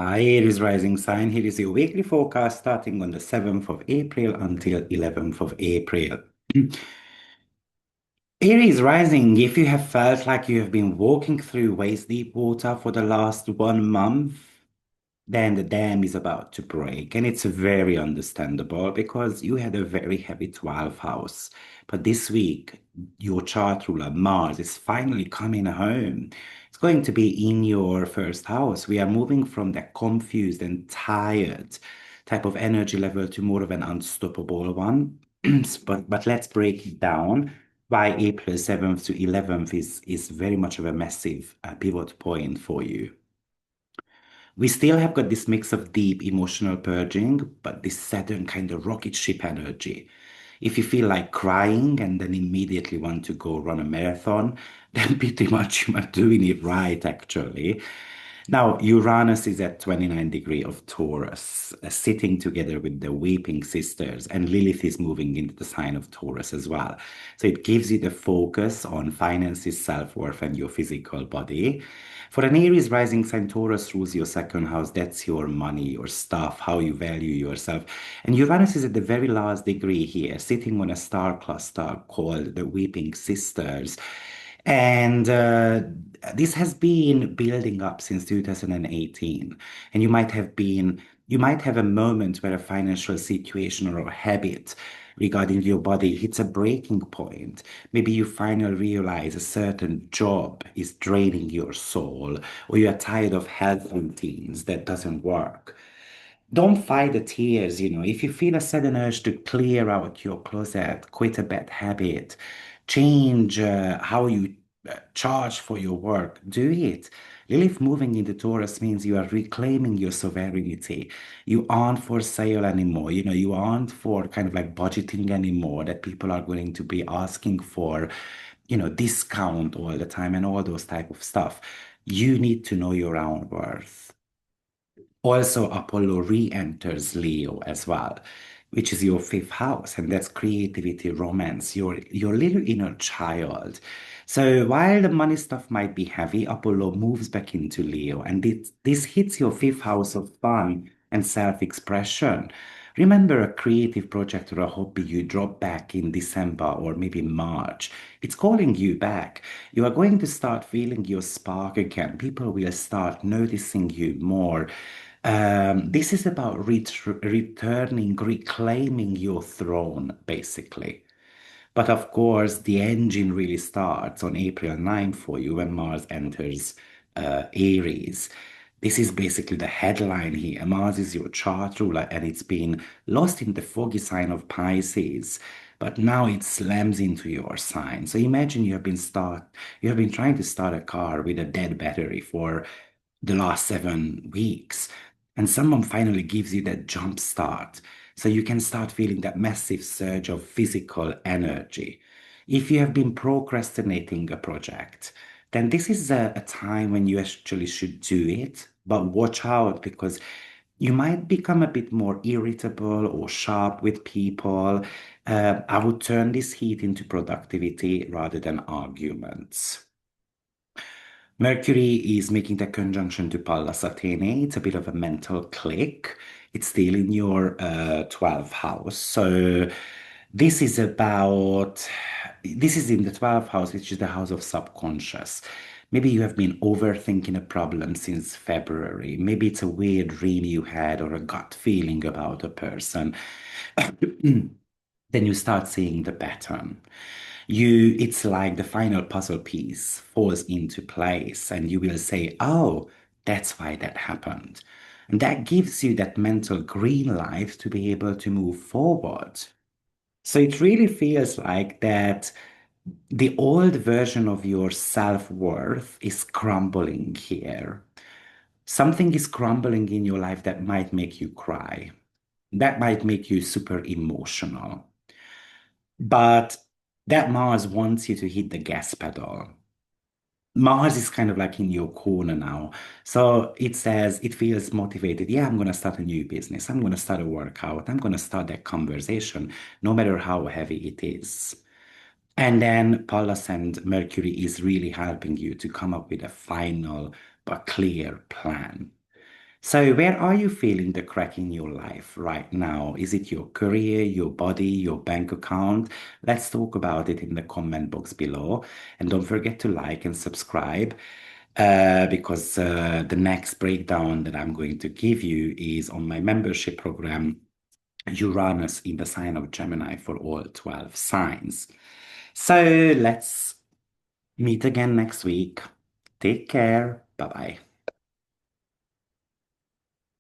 Hi, Aries rising sign. Here is your weekly forecast starting on the 7th of April until 11th of April. Aries rising, if you have felt like you have been walking through waist deep water for the last 1 month, then the dam is about to break. And it's very understandable because you had a very heavy 12th house. But this week, your chart ruler, Mars, is finally coming home. It's going to be in your first house. We are moving from that confused and tired type of energy level to more of an unstoppable one. But let's break it down. Why April 7th to 11th is very much of a massive pivot point for you. We still have got this mix of deep emotional purging, but this Saturn kind of rocket ship energy. If you feel like crying and then immediately want to go run a marathon, then pretty much you are doing it right, actually. Now, Uranus is at 29 degree of Taurus, sitting together with the Weeping Sisters, and Lilith is moving into the sign of Taurus as well. So it gives you the focus on finances, self-worth, and your physical body. For an Aries rising sign, Taurus rules your second house. That's your money, your stuff, how you value yourself. And Uranus is at the very last degree here, sitting on a star cluster called the Weeping Sisters. And this has been building up since 2018. And you might have a moment where a financial situation or a habit regarding your body hits a breaking point. Maybe you finally realize a certain job is draining your soul, or you are tired of health routines that doesn't work. Don't fight the tears, If you feel a sudden urge to clear out your closet, quit a bad habit, change how you charge for your work, do it. Lilith moving into Taurus means you are reclaiming your sovereignty. You aren't for sale anymore. You aren't for kind of like budgeting anymore that people are going to be asking for, discount all the time and all those type of stuff. You need to know your own worth. Also, Apollo re-enters Leo as well, which is your fifth house, and that's creativity, romance, your little inner child. So while the money stuff might be heavy, Apollo moves back into Leo, and this hits your fifth house of fun and self-expression. Remember a creative project or a hobby you dropped back in December or maybe March. It's calling you back. You are going to start feeling your spark again. People will start noticing you more. This is about returning, reclaiming your throne, basically. But of course, the engine really starts on April 9th for you when Mars enters Aries. This is basically the headline here. Mars is your chart ruler and it's been lost in the foggy sign of Pisces, but now it slams into your sign. So imagine you have been trying to start a car with a dead battery for the last 7 weeks, and someone finally gives you that jump start. So you can start feeling that massive surge of physical energy. If you have been procrastinating a project, then this is a time when you actually should do it. But watch out because you might become a bit more irritable or sharp with people. I would turn this heat into productivity rather than arguments. Mercury is making the conjunction to Pallas Athene. It's a bit of a mental click. It's still in your 12th house. So this is about, this is in the 12th house, which is the house of subconscious. Maybe you have been overthinking a problem since February. Maybe it's a weird dream you had or a gut feeling about a person. Then you start seeing the pattern. It's like the final puzzle piece falls into place, and you will say, oh, that's why that happened. And that gives you that mental green light to be able to move forward. So it really feels like that the old version of your self-worth is crumbling here. Something is crumbling in your life that might make you cry. That might make you super emotional. But that Mars wants you to hit the gas pedal. Mars is kind of like in your corner now. So it says, it feels motivated. Yeah, I'm going to start a new business. I'm going to start a workout. I'm going to start that conversation, no matter how heavy it is. And then Pallas and Mercury is really helping you to come up with a final but clear plan. So, where are you feeling the crack in your life right now? Is it your career, your body, your bank account? Let's talk about it in the comment box below. And don't forget to like and subscribe because the next breakdown that I'm going to give you is on my membership program, Uranus in the sign of Gemini for all 12 signs. So, let's meet again next week. Take care. Bye bye.